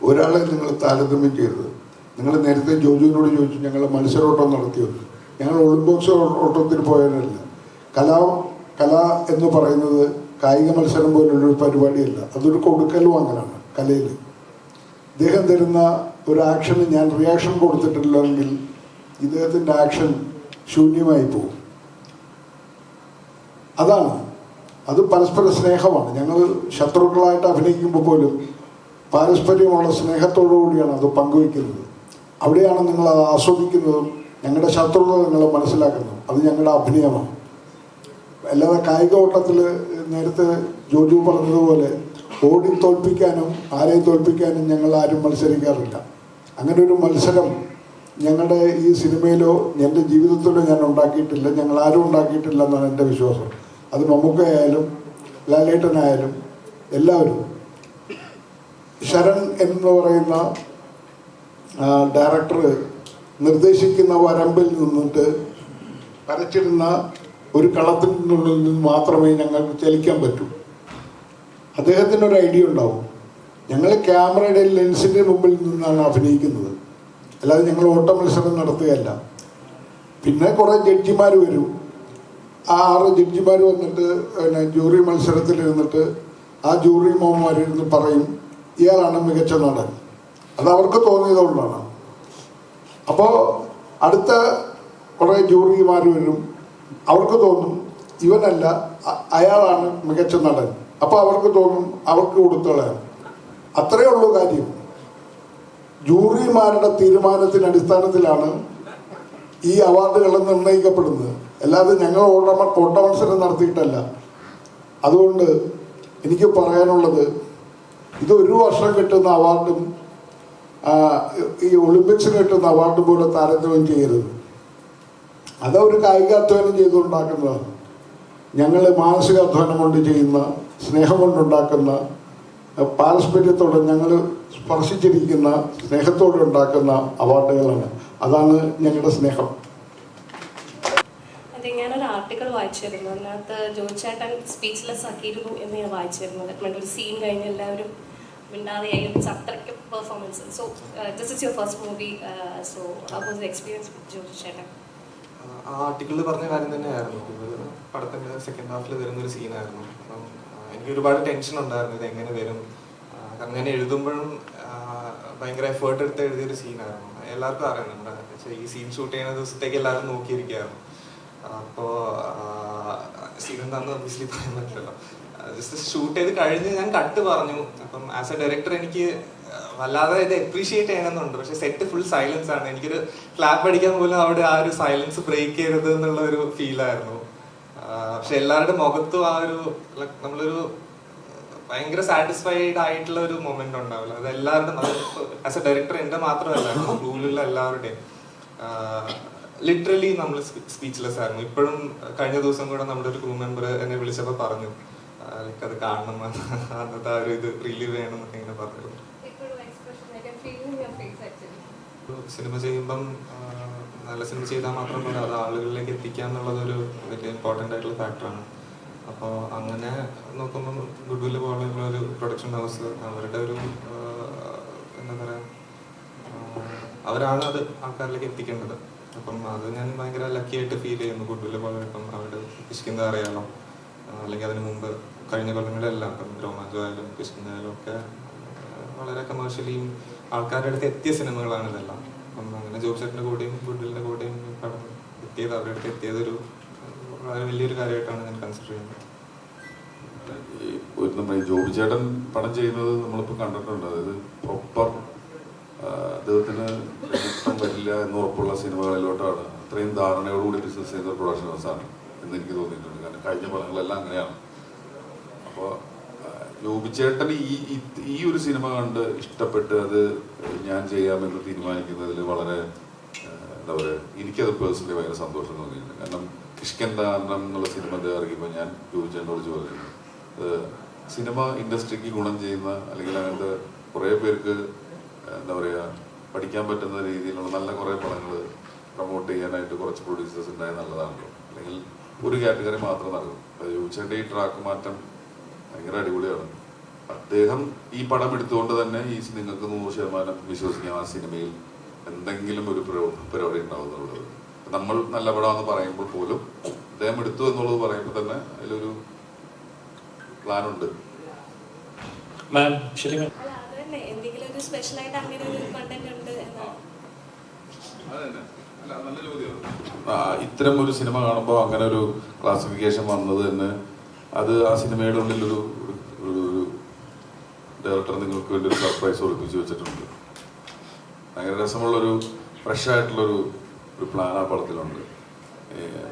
ഒരാളെ നിങ്ങൾ താരതമ്യം ചെയ്തത്. നിങ്ങൾ നേരത്തെ ജോജുവിനോട് ചോദിച്ചു ഞങ്ങൾ മത്സരോട്ടം നടത്തിയത്. ഞങ്ങൾ ഒളിമ്പിക്സ് ഓട്ടത്തിന് പോയതല്ല. കല എന്ന് പറയുന്നത് കായിക മത്സരം പോലുള്ളൊരു പരിപാടിയല്ല. അതൊരു കൊടുക്കൽ വാങ്ങലാണ് കലയിൽ. ഇദ്ദേഹം തരുന്ന ഒരു ആക്ഷന് ഞാൻ റിയാക്ഷൻ കൊടുത്തിട്ടില്ലെങ്കിൽ ഇദ്ദേഹത്തിൻ്റെ ആക്ഷൻ ശൂന്യമായി പോകും. അത് പരസ്പര സ്നേഹമാണ്. ഞങ്ങൾ ശത്രുക്കളായിട്ട് അഭിനയിക്കുമ്പോൾ പോലും പാരസ്പര്യമുള്ള സ്നേഹത്തോടു കൂടിയാണ് അത് പങ്കുവയ്ക്കുന്നത്. അവിടെയാണ് നിങ്ങൾ അത് ആസ്വദിക്കുന്നതും ഞങ്ങളുടെ ശത്രുത നിങ്ങൾ മനസ്സിലാക്കുന്നതും. അത് ഞങ്ങളുടെ അഭിനയമാണ്. അല്ലാതെ കായിക ഓട്ടത്തിൽ നേരത്തെ ജോജു പറഞ്ഞതുപോലെ ഓടി തോൽപ്പിക്കാനും ആരെയും തോൽപ്പിക്കാനും ഞങ്ങൾ ആരും മത്സരിക്കാറില്ല. അങ്ങനെ ഒരു മത്സരം ഞങ്ങളുടെ ഈ സിനിമയിലോ എൻ്റെ ജീവിതത്തിലോ ഞാൻ ഉണ്ടാക്കിയിട്ടില്ല. ഞങ്ങൾ ആരും ഉണ്ടാക്കിയിട്ടില്ല എന്നാണ് എൻ്റെ വിശ്വാസം. അത് മമ്മൂക്കയായാലും ലാലേട്ടനായാലും എല്ലാവരും. ശരൺ എന്ന് പറയുന്ന ഡയറക്ടർ നിർദ്ദേശിക്കുന്ന വരമ്പിൽ നിന്നിട്ട് വരച്ചിരുന്ന ഒരു കളത്തിനുള്ളിൽ നിന്ന് മാത്രമേ ഞങ്ങൾക്ക് ചലിക്കാൻ പറ്റൂ. അദ്ദേഹത്തിനൊരു ഐഡിയ ഉണ്ടാവും. ഞങ്ങൾ ക്യാമറയുടെ ലെൻസിൻ്റെ മുമ്പിൽ നിന്നാണ് അഭിനയിക്കുന്നത്, അല്ലാതെ ഞങ്ങൾ ഓട്ട മത്സരം നടത്തുകയല്ല. പിന്നെ കുറേ ജഡ്ജിമാർ വരും. ആ 6 ജഡ്ജിമാർ വന്നിട്ട് ജൂറി മത്സരത്തിലിരുന്നിട്ട് ആ ജൂറി മോന്മാരിരുന്ന് പറയും ഇയാളാണ് മികച്ച നടൻ. അത് അവർക്ക് തോന്നിയതുകൊണ്ടാണ്. അപ്പോൾ അടുത്ത കുറേ ജൂറിമാർ വരും. അവർക്ക് തോന്നും ഇവനല്ല അയാളാണ് മികച്ച നടൻ. അപ്പോൾ അവർക്ക് തോന്നും അവർക്ക് കൊടുത്തോളാം. അത്രയേ ഉള്ളൂ കാര്യം. ജൂറിമാരുടെ തീരുമാനത്തിൻ്റെ അടിസ്ഥാനത്തിലാണ് ഈ അവാർഡുകൾ നിർണ്ണയിക്കപ്പെടുന്നത്. അല്ലാതെ ഞങ്ങൾ ഓട്ട മത്സരം നടത്തിയിട്ടല്ല. അതുകൊണ്ട് എനിക്ക് പറയാനുള്ളത്, ഇത് ഒരു വർഷം കിട്ടുന്ന അവാർഡും ഈ ഒളിമ്പിക്സിന് കിട്ടുന്ന അവാർഡ് പോലെ താരതമ്യം ചെയ്യരുത്. അതൊരു കായികാധ്വാനം ചെയ്തുണ്ടാക്കുന്നതാണ്. ഞങ്ങൾ മാനസികാധ്വാനം കൊണ്ട് ചെയ്യുന്ന, സ്നേഹം കൊണ്ടുണ്ടാക്കുന്ന, പാരസ്പര്യത്തോടെ ഞങ്ങൾ സ്പർശിച്ചിരിക്കുന്ന സ്നേഹത്തോടെ ഉണ്ടാക്കുന്ന അവാർഡുകളാണ്. അതാണ് ഞങ്ങളുടെ സ്നേഹം. അതെ, ഞാനൊരു ആർട്ടിക്കിൾ വായിച്ചിരുന്നു. അതിനകത്ത് ജോയിച്ചേട്ടൻ സ്പീച്ച്ലെസ് ആക്കിയിരുന്നു എന്ന് ഞാൻ വായിച്ചിരുന്നു. ദാറ്റ് ഒരു സീൻ കഴിഞ്ഞ് എല്ലാവരും മിണ്ടാതെയായിരുന്നു. അത്രയ്ക്ക് performance. So this is your first movie. So how was the experience with ജോയിച്ചേട്ടൻ? ആ ആർട്ടിക്കിളിൽ പറഞ്ഞ കാര്യം തന്നെയായിരുന്നു. ഇത് പടത്തിൻ്റെ സെക്കൻഡ് ഹാഫിൽ വരുന്നൊരു സീനായിരുന്നു. അപ്പം എനിക്ക് ഒരുപാട് ടെൻഷൻ ഉണ്ടായിരുന്നു ഇത് എങ്ങനെ വരും. കാരണം ഞാൻ എഴുതുമ്പോഴും ഭയങ്കര എഫേർട്ട് എടുത്ത് എഴുതിയൊരു സീനായിരുന്നു. എല്ലാവർക്കും അറിയാം, നമ്മുടെ ഈ സീൻ ഷൂട്ട് ചെയ്യുന്ന ദിവസത്തേക്ക് എല്ലാവരും നോക്കിയിരിക്കുകയായിരുന്നു. അപ്പോൾ സീൻ എന്താണെന്ന് ഒബ്വിയസ്ലി പറയാൻ പറ്റില്ലല്ലോ. ജസ്റ്റ് ഷൂട്ട് ചെയ്ത് കഴിഞ്ഞ് ഞാൻ കട്ട് പറഞ്ഞു. അപ്പം ആസ് എ ഡയറക്ടർ എനിക്ക് വല്ലാതെ ഇത് അപ്രീഷിയേറ്റ് ചെയ്യണമെന്നുണ്ട്. പക്ഷെ സെറ്റ് ഫുൾ സൈലൻസ് ആണ്. എനിക്കൊരു ക്ലാപ്പ് അടിക്കാൻ പോലും അവിടെ ആ ഒരു സൈലൻസ് ബ്രേക്ക് ചെയ്യരുത് എന്നുള്ള ഒരു ഫീലായിരുന്നു. പക്ഷെ എല്ലാവരുടെ മുഖത്തും ആ ഒരു നമ്മളൊരു ഭയങ്കര സാറ്റിസ്ഫൈഡ് ആയിട്ടുള്ള ഒരു മൊമെന്റ് ഉണ്ടാവില്ല. അത് എല്ലാവരുടെയും, ആസ് എ ഡയറക്ടർ എൻ്റെ മാത്രമല്ല, ക്രൂവിലുള്ള എല്ലാവരുടെയും ലിറ്ററലി നമ്മൾ സ്പീച്ച്ലെസ് ആയിരുന്നു. ഇപ്പോഴും കഴിഞ്ഞ ദിവസം കൂടെ നമ്മുടെ ഒരു ക്രൂ മെമ്പർ എന്നെ വിളിച്ചപ്പോൾ പറഞ്ഞു ലൈക്ക് അത് കാണണം, അന്നത്തെ ആ ഒരു ഇത് റിലീവ് ചെയ്യണം എന്നൊക്കെ ഇങ്ങനെ പറഞ്ഞു. സിനിമ ചെയ്യുമ്പം നല്ല സിനിമ ചെയ്താൽ മാത്രം പോരാ, അത് ആളുകളിലേക്ക് എത്തിക്കുക എന്നുള്ളതൊരു വലിയ ഇമ്പോർട്ടൻ്റ് ആയിട്ടുള്ള ഫാക്ടറാണ്. അപ്പോൾ അങ്ങനെ നോക്കുമ്പം ഗുഡ്വില്ല് പോലുള്ള ഒരു പ്രൊഡക്ഷൻ ഹൗസ്, അവരുടെ ഒരു എന്താ പറയുക, അവരാണ് അത് ആൾക്കാരിലേക്ക് എത്തിക്കേണ്ടത്. അപ്പം അത് ഞാൻ ഭയങ്കര ലക്കിയായിട്ട് ഫീൽ ചെയ്യുന്നു. ഗുഡ്വില്ല് പോലെ ഇപ്പം അവരുടെ കിഷ്കിന്ദ അറിയാലോ, അല്ലെങ്കിൽ അതിന് മുമ്പ് കഴിഞ്ഞ കൊല്ലങ്ങളിലെല്ലാം ഇപ്പം രോമാഞ്ചമായാലും കിഷ്കിന്ദയായാലും ഒക്കെ വളരെ കമേഴ്ഷ്യലിയും ആൾക്കാരുടെ അടുത്ത് എത്തിയ സിനിമകളാണ് ഇതെല്ലാം. അപ്പം അങ്ങനെ ജോബ്സെറ്റിൻ്റെ കൂടെയും ഗുഡ്വില്ലിൻ്റെ കൂടെയും പടം എത്തിയത്, അവരുടെ അടുത്ത് എത്തിയതൊരു വളരെ വലിയൊരു കാര്യമായിട്ടാണ് ഞാൻ കൺസിഡർ ചെയ്യുന്നത്. നമ്മുടെ ഈ ജോബി ചേട്ടൻ പടം ചെയ്യുന്നത് നമ്മളിപ്പോൾ കണ്ടിട്ടുണ്ട്. അതായത് പ്രോപ്പർ അദ്ദേഹത്തിന് ഇഷ്ടം വരില്ല എന്ന് ഉറപ്പുള്ള സിനിമകളിലോട്ടാണ് അത്രയും ധാരണയോടുകൂടി ബിസിനസ് ചെയ്യുന്ന പ്രൊഡക്ഷൻ ഹൗസാണ് എന്ന് എനിക്ക് തോന്നിയിട്ടുണ്ട്. കാരണം കഴിഞ്ഞ പടങ്ങളെല്ലാം അങ്ങനെയാണ്. അപ്പോൾ ജോബിച്ചേട്ടൻ ഈ ഒരു സിനിമ കണ്ട് ഇഷ്ടപ്പെട്ട് അത് ഞാൻ ചെയ്യാമെന്ന് തീരുമാനിക്കുന്നതിൽ വളരെ എന്താ പറയുക, എനിക്കത് പേഴ്സണലി ഭയങ്കര സന്തോഷം തോന്നിയിട്ടുണ്ട്. കാരണം കിഷ്കിന്ധാനം എന്നുള്ള സിനിമ ഇറങ്ങിയപ്പോൾ ഞാൻ ജോബിച്ചേട്ടനോട് ചോദിച്ചിരുന്നു, സിനിമ ഇൻഡസ്ട്രിക്ക് ഗുണം ചെയ്യുന്ന അല്ലെങ്കിൽ അങ്ങനത്തെ കുറേ പേർക്ക് എന്താ പറയുക പഠിക്കാൻ പറ്റുന്ന രീതിയിലുള്ള നല്ല കുറേ പടങ്ങൾ പ്രൊമോട്ട് ചെയ്യാനായിട്ട് കുറച്ച് പ്രൊഡ്യൂസേഴ്സ് ഉണ്ടായാൽ നല്ലതാണല്ലോ, അല്ലെങ്കിൽ ഒരു കാറ്റഗറി മാത്രം നടക്കും. ജോബിച്ചേട്ടൻ്റെ ഈ ട്രാക്ക് മാറ്റം ഭയങ്കര അടിപൊളിയാണ്. അദ്ദേഹം ഈ പടം എടുത്തുകൊണ്ട് തന്നെ നിങ്ങൾക്ക് 100% വിശ്വസിക്കാം ആ സിനിമയിൽ എന്തെങ്കിലും ഒരു പരിപാടി ഉണ്ടാവുന്നുള്ളത്. നമ്മൾ നല്ല പടമാണെന്ന് പറയുമ്പോൾ പോലും അദ്ദേഹം എടുത്തു എന്നുള്ളത് പറയുമ്പോൾ തന്നെ അതിലൊരു പ്ലാനുണ്ട്. എന്തെങ്കിലും ഒരു സ്പെഷ്യൽ ആയിട്ട് അങ്ങനെ ഒരു കണ്ടന്റ് ഉണ്ട് എന്നാണ്. ഇത്തരം ഒരു സിനിമ കാണുമ്പോൾ അങ്ങനെ ഒരു ക്ലാസിഫിക്കേഷൻ വന്നത് തന്നെ അത് ആ സിനിമയുടെ ഉള്ളിലൊരു ഒരു ഡയറക്ടർ നിങ്ങൾക്ക് വേണ്ടി ഒരു സർപ്രൈസ് ഒളിപ്പിച്ച് വെച്ചിട്ടുണ്ട്. ഭയങ്കര രസമുള്ളൊരു ഫ്രഷ് ആയിട്ടുള്ളൊരു പ്ലാൻ ആ പടത്തിലുണ്ട്.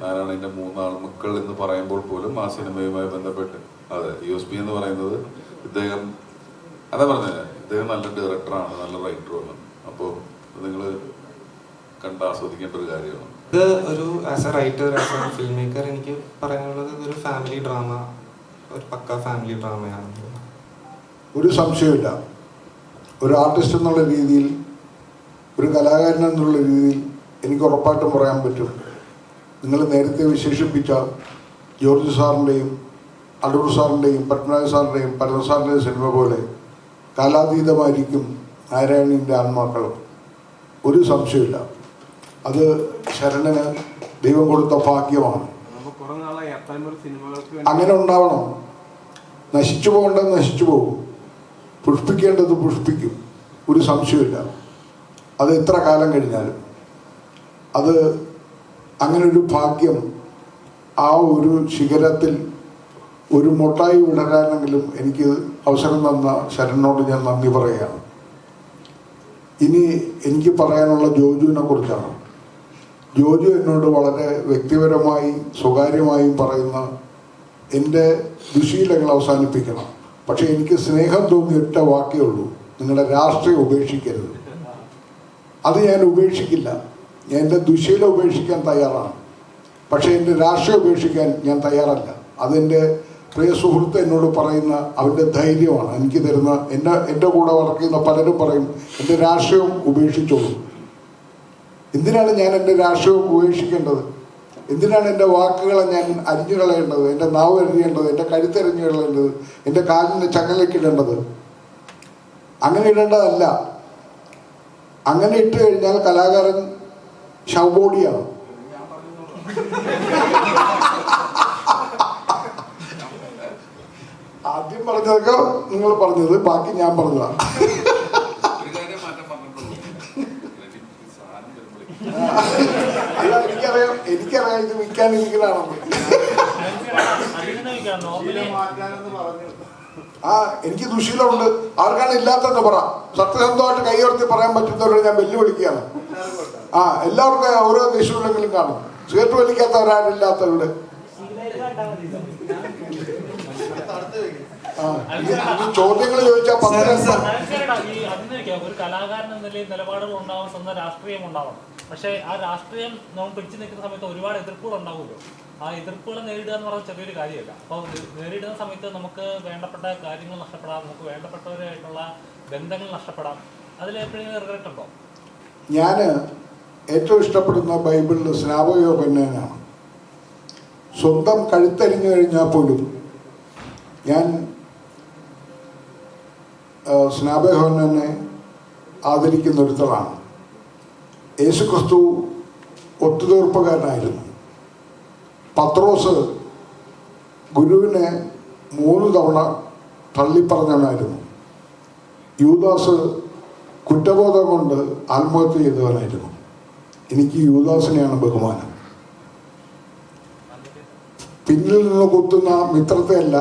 നാരായണൻ്റെ 3 ആൺമക്കൾ എന്ന് പറയുമ്പോൾ പോലും ആ സിനിമയുമായി ബന്ധപ്പെട്ട് അതെ USP എന്ന് പറയുന്നത് ഇദ്ദേഹം അതാ പറഞ്ഞത്, ഇദ്ദേഹം നല്ല ഡയറക്ടറാണ്, നല്ല റൈറ്ററുമാണ്. അപ്പോൾ നിങ്ങൾ കണ്ട് ആസ്വദിക്കേണ്ട ഒരു കാര്യമാണ്. ഇത് ഒരു as A writer, as A film maker എനിക്ക് പറയാനുള്ളത് ഇതൊരു ഫാമിലി ഡ്രാമ, ഒരു പക്ക ഫാമിലി ഡ്രാമയാണ്. ഒരു സംശയമില്ല, ഒരു ആർട്ടിസ്റ്റ് എന്നുള്ള രീതിയിൽ, ഒരു കലാകാരൻ എന്നുള്ള രീതിയിൽ എനിക്ക് ഉറപ്പായിട്ടും പറയാൻ പറ്റും, നിങ്ങൾ നേരത്തെ വിശേഷിപ്പിച്ച ജോർജ് സാറിൻ്റെയും അടൂർ സാറിൻ്റെയും പത്മനാഭ സാറിൻ്റെയും പരമ സാറിൻ്റെയും സിനിമ പോലെ കാലാതീതമായിരിക്കും നാരായണീൻ്റെ ആത്മാക്കളും. ഒരു സംശയമില്ല, അത് ശരണന് ദൈവം കൊടുത്ത ഭാഗ്യമാണ്. അങ്ങനെ ഉണ്ടാവണം. നശിച്ചു പോകേണ്ടത് നശിച്ചു പോകും, പുഷ്പിക്കേണ്ടത് പുഷ്പിക്കും, ഒരു സംശയമില്ല. അത് എത്ര കാലം കഴിഞ്ഞാലും അത് അങ്ങനെ ഒരു ഭാഗ്യം ആ ഒരു ശിഖരത്തിൽ ഒരു മൊട്ടായി വിടരാനെങ്കിലും എനിക്ക് അവസരം തന്ന ശരണിനോട് ഞാൻ നന്ദി പറയുകയാണ്. ഇനി എനിക്ക് പറയാനുള്ള ജോജുവിനെ കുറിച്ചാണ്. ജോജു എന്നോട് വളരെ വ്യക്തിപരമായി സ്വകാര്യമായും പറയുന്ന എൻ്റെ ദുശീലങ്ങൾ അവസാനിപ്പിക്കണം, പക്ഷെ എനിക്ക് സ്നേഹം തോന്നിയ ഒറ്റ വാക്കേ ഉള്ളൂ, നിങ്ങളുടെ രാഷ്ട്രീയം ഉപേക്ഷിക്കരുത്. അത് ഞാൻ ഉപേക്ഷിക്കില്ല. ഞാൻ എൻ്റെ ദുശീലം ഉപേക്ഷിക്കാൻ തയ്യാറാണ്, പക്ഷേ എൻ്റെ രാഷ്ട്രീയം ഉപേക്ഷിക്കാൻ ഞാൻ തയ്യാറല്ല. അതെൻ്റെ പ്രിയ സുഹൃത്ത് എന്നോട് പറയുന്ന അവൻ്റെ ധൈര്യമാണ് എനിക്ക് തരുന്ന. എൻ്റെ കൂടെ വർക്ക് ചെയ്യുന്ന പലരും പറയും എൻ്റെ രാഷ്ട്രീയം ഉപേക്ഷിച്ചോളൂ. എന്തിനാണ് ഞാൻ എൻ്റെ രാഷ്ട്രീയം ഉപേക്ഷിക്കേണ്ടത്? എന്തിനാണ് എൻ്റെ വാക്കുകളെ ഞാൻ അരിഞ്ഞു കളയേണ്ടത്, എൻ്റെ നാവ് അരിഞ്ഞേണ്ടത്, എൻ്റെ കഴുത്തരിഞ്ഞു കളയേണ്ടത്, എൻ്റെ കാലിൻ്റെ ചങ്ങലയ്ക്ക് ഇടേണ്ടത്? അങ്ങനെ ഇടേണ്ടതല്ല. അങ്ങനെ ഇട്ട് കഴിഞ്ഞാൽ കലാകാരൻ ശവബോഡിയാണ്. ആദ്യം പറഞ്ഞതൊക്കെ നിങ്ങൾ പറഞ്ഞത്, ബാക്കി ഞാൻ പറഞ്ഞതാണ്. അല്ല, എനിക്കറിയാം ഇത് വിൽക്കാനിരിക്കലാണെന്ന്. എനിക്ക് ദുശീലമുണ്ട്. ആർക്കാണ് ഇല്ലാത്തെന്ന് പറ. സത്യസന്ധമായിട്ട് കൈയുയർത്തി പറയാൻ പറ്റുന്നവരോട് ഞാൻ വെല്ലുവിളിക്കുകയാണ്. എല്ലാവർക്കും ഓരോ ദുശീലങ്ങളും കാണും. സിഗരറ്റ് വലിക്കാത്തവരാരില്ലാത്തവരുടെ ചോദ്യങ്ങൾ ചോദിച്ചാൽ ഒരു കലാകാരൻ എന്ന നിലയിൽ നിലപാടുകൾ ഉണ്ടാവും, സ്വന്തം രാഷ്ട്രീയം ഉണ്ടാവണം. പക്ഷെ ആ രാഷ്ട്രീയം നമ്മൾ പിടിച്ചു നിൽക്കുന്ന സമയത്ത് ഒരുപാട് എതിർപ്പുകൾ ഉണ്ടാവുമല്ലോ. ആ എതിർപ്പുകളെ നേരിടുക എന്ന് പറയുന്നത് ചെറിയൊരു കാര്യമല്ല. അപ്പോൾ നേരിടുന്ന സമയത്ത് നമുക്ക് വേണ്ടപ്പെട്ട കാര്യങ്ങൾ നഷ്ടപ്പെടാം, നമുക്ക് വേണ്ടപ്പെട്ടവരായിട്ടുള്ള ബന്ധങ്ങൾ നഷ്ടപ്പെടാം. അതിലെപ്പോഴും റിഗ്രറ്റ് ഉണ്ടോ? ഞാൻ ഏറ്റവും ഇഷ്ടപ്പെടുന്ന ബൈബിളിൽ സ്നാപകയോഹന്നാനാണ്. സ്വന്തം കഴുത്തരിഞ്ഞു കഴിഞ്ഞാൽ പോലും ഞാൻ സ്നാപകയോഹന്നാനെ ആദരിക്കുന്ന ഒരുത്തളാണ്. യേശുക്രിസ്തു ഒത്തുതീർപ്പുകാരനായിരുന്നു. പത്രോസ് ഗുരുവിനെ 3 തവണ തള്ളിപ്പറഞ്ഞവനായിരുന്നു. യൂദാസ് കുറ്റബോധം കൊണ്ട് ആത്മഹത്യ ചെയ്തവനായിരുന്നു. എനിക്ക് യൂദാസിനെയാണ് ബഹുമാനം. പിന്നിൽ നിന്ന് കുത്തുന്ന മിത്രത്തെയല്ല,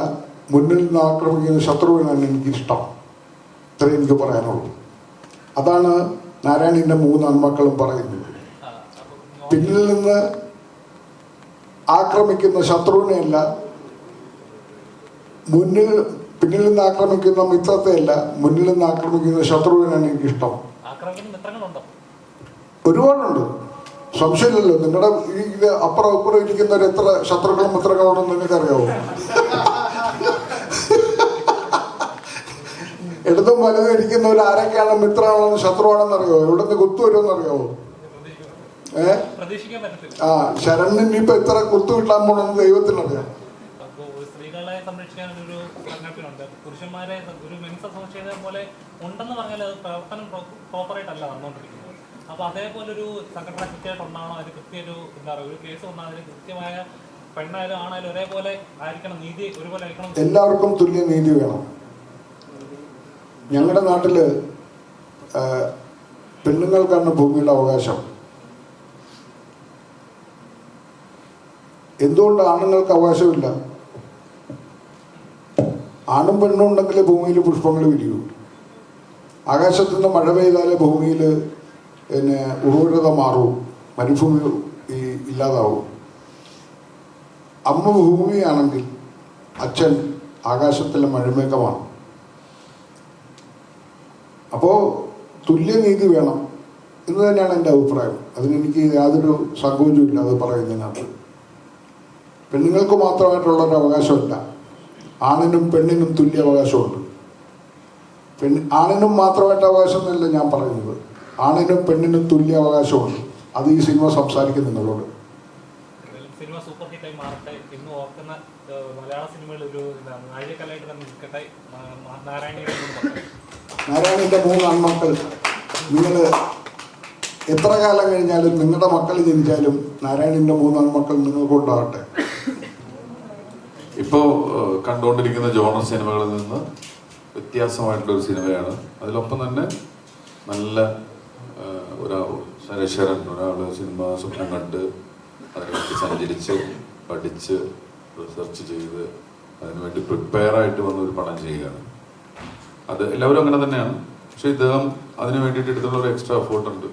മുന്നിൽ നിന്ന് ആക്രമിക്കുന്ന ശത്രുവിനാണ് എനിക്കിഷ്ടം. ഇത്രയും എനിക്ക് പറയാനുള്ളൂ. അതാണ് നാരായണീൻ്റെ 3 ആൺമക്കളും പറയുന്നത്. പിന്നിൽ നിന്ന് ആക്രമിക്കുന്ന ശത്രുവിനെയല്ല, മുന്നിൽ പിന്നിൽ നിന്ന് ആക്രമിക്കുന്ന മിത്രത്തെയല്ല, മുന്നിൽ നിന്ന് ആക്രമിക്കുന്ന ശത്രുവിനാണ് എനിക്കിഷ്ടം. ആക്രമിക്കുന്ന മിത്രങ്ങളുണ്ടോ? ഒരുപാടുണ്ട്, സംശയമില്ലല്ലോ. നിങ്ങളുടെ ഈ ഇത് അപ്പുറം ഇപ്പുറം ഇരിക്കുന്നവർ എത്ര ശത്രുക്കളും മിത്രങ്ങളുണ്ടെന്ന് നിങ്ങൾക്കറിയാവോ? ഇടതും വലതും ഇരിക്കുന്നവർ ആരൊക്കെയാണ് മിത്രമാണെന്ന് ശത്രുവാണെന്ന് അറിയാവോ? എവിടെ നിന്ന് കുത്തു വരുമെന്ന് അറിയാവോ? ആ ശരണിന് ഇനിയിപ്പോ എത്ര കുത്തു കിട്ടാൻ പോണെന്ന് ദൈവത്തിനറിയാം. സ്ത്രീകളെ സംരക്ഷിക്കാൻ ഒരു സംഘടനയുണ്ട്. പുരുഷന്മാരെ ഒരു മെൻസ് അസോസിയേഷൻ പോലെ ഉണ്ടെന്ന് പറഞ്ഞാൽ അത് പ്രവർത്തനം പ്രോപ്പറായിട്ടല്ല നടന്നുകൊണ്ടിരിക്കുന്നത്. അപ്പൊ അതേപോലെ ഒരു സംഘടന കൃത്യമായിട്ട് ഉണ്ടാവണം. അതിന് കൃത്യ ഒരു എന്താ പറയുക, ഒരു കേസ് വന്നാൽ അതിന് കൃത്യമായ പെണ്ണായാലും ആണായാലും ഒരേപോലെ ആയിരിക്കണം, നീതി ഒരുപോലെ ആയിരിക്കണം. എല്ലാവർക്കും തുല്യ നീതി വേണം. ഞങ്ങളുടെ നാട്ടില് പെണ്ണുങ്ങൾക്കാണ് ഭൂമിയുടെ അവകാശം. എന്തുകൊണ്ട് ആണുങ്ങൾക്ക് അവകാശമില്ല? ആണും പെണ്ണും ഉണ്ടെങ്കിൽ ഭൂമിയിൽ പുഷ്പങ്ങൾ വിരിയൂ. ആകാശത്തു നിന്ന് മഴ പെയ്താലേ ഭൂമിയിൽ പിന്നെ ഉർവരത മാറും, മരുഭൂമി ഇല്ലാതാവും. അമ്മ ഭൂമിയാണെങ്കിൽ അച്ഛൻ ആകാശത്തിലെ മഴമേഘമാണ്. അപ്പോൾ തുല്യനീതി വേണം എന്ന് തന്നെയാണ് എൻ്റെ അഭിപ്രായം. അതിനെനിക്ക് യാതൊരു സങ്കോചവും അത് പറയുന്നതിനകത്ത്. പെണ്ണുങ്ങൾക്ക് മാത്രമായിട്ടുള്ളൊരു അവകാശമല്ല, ആണിനും പെണ്ണിനും തുല്യ അവകാശമുണ്ട്. ആണിനും മാത്രമായിട്ട് അവകാശം എന്നല്ല ഞാൻ പറയുന്നത്, ആണിനും പെണ്ണിനും തുല്യ അവകാശമുണ്ട്. അത് ഈ സിനിമ സംസാരിക്കും നിങ്ങളോട്. സിനിമ സൂപ്പർ ഹിറ്റായി മാറട്ടെ. ഇന്ന് ഓർക്കുന്ന മലയാള സിനിമയിൽ ഒരു നാഴികക്കല്ലായിട്ട് തന്നെ നിൽക്കട്ടെ. നാരായണന്റെ 3 ആൺമക്കൾ. നിങ്ങൾ എത്ര കാലം കഴിഞ്ഞാലും നിങ്ങളുടെ മക്കൾ ജനിച്ചാലും നാരായണന്റെ 3 ആൺമക്കൾ നിങ്ങൾക്കുണ്ടാകട്ടെ. ഇപ്പോൾ കണ്ടുകൊണ്ടിരിക്കുന്ന ജോണർ സിനിമകളിൽ നിന്ന് വ്യത്യാസമായിട്ടുള്ളൊരു സിനിമയാണ്. അതിലൊപ്പം തന്നെ നല്ല ശരൺ ഒരാൾ സിനിമ സ്വപ്നം കണ്ട് അതിനുവേണ്ടി സഞ്ചരിച്ച് പഠിച്ച് റിസർച്ച് ചെയ്ത് അതിനുവേണ്ടി പ്രിപ്പയർ ആയിട്ട് വന്നൊരു പടം ചെയ്യുകയാണ്. അത് എല്ലാവരും അങ്ങനെ തന്നെയാണ്. പക്ഷെ ഇദ്ദേഹം അതിന് വേണ്ടിയിട്ട് എടുത്തുള്ള ഒരു എക്സ്ട്രാ എഫേർട്ട് ഉണ്ട്.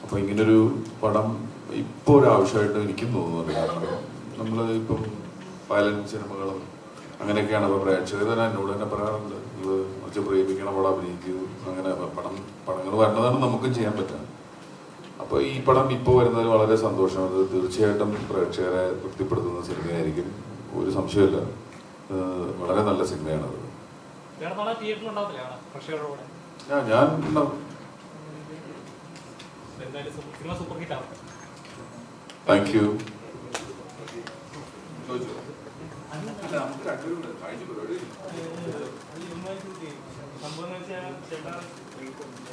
അപ്പോൾ ഇങ്ങനൊരു പടം ഇപ്പോൾ ഒരു ആവശ്യമായിട്ട് എനിക്കും തോന്നുന്നുണ്ട്. കാരണം നമ്മൾ ഇപ്പം വയലൻസ് സിനിമകളും അങ്ങനെയൊക്കെയാണ് ഇപ്പോൾ പ്രേക്ഷകർ തന്നെ എന്നോട് തന്നെ പറയാറുണ്ട്, ഇത് കുറച്ച് പ്രേമിക്കണം, പടം അഭിനയിക്കൂ, അങ്ങനെ പടങ്ങൾ വരണതാണ് നമുക്കും ചെയ്യാൻ പറ്റുക. അപ്പോൾ ഈ പടം ഇപ്പോൾ വരുന്നതിൽ വളരെ സന്തോഷം. അത് തീർച്ചയായിട്ടും പ്രേക്ഷകരെ തൃപ്തിപ്പെടുത്തുന്ന സിനിമയായിരിക്കും, ഒരു സംശയമില്ല. വളരെ നല്ല സിനിമയാണത്. ഞാൻ ഉണ്ടാവും. Thank you.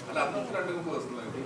അല്ല, അന്ന് 2 പേഴ്സണലായിട്ട്